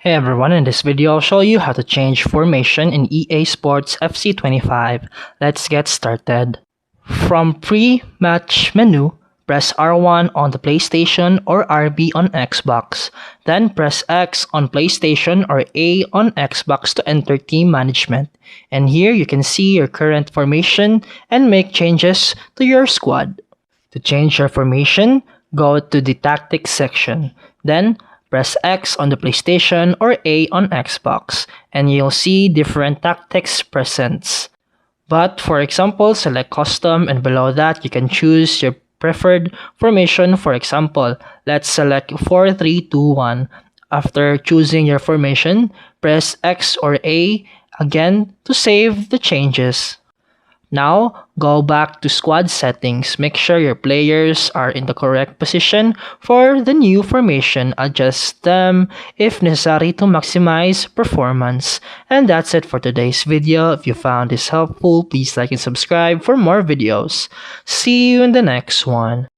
Hey everyone, in this video I'll show you how to change formation in EA Sports FC25. Let's get started. From pre-match menu, press R1 on the PlayStation or RB on Xbox. Then press X on PlayStation or A on Xbox to enter team management. And here you can see your current formation and make changes to your squad. To change your formation, go to the tactics section. Then press X on the PlayStation or A on Xbox, and you'll see different tactics presents. But for example, select custom, and below that you can choose your preferred formation. For example, let's select 4-3-2-1. After choosing your formation, press X or A again to save the changes. Now, go back to squad settings. Make sure your players are in the correct position for the new formation. Adjust them if necessary to maximize performance. And that's it for today's video. If you found this helpful, please like and subscribe for more videos. See you in the next one.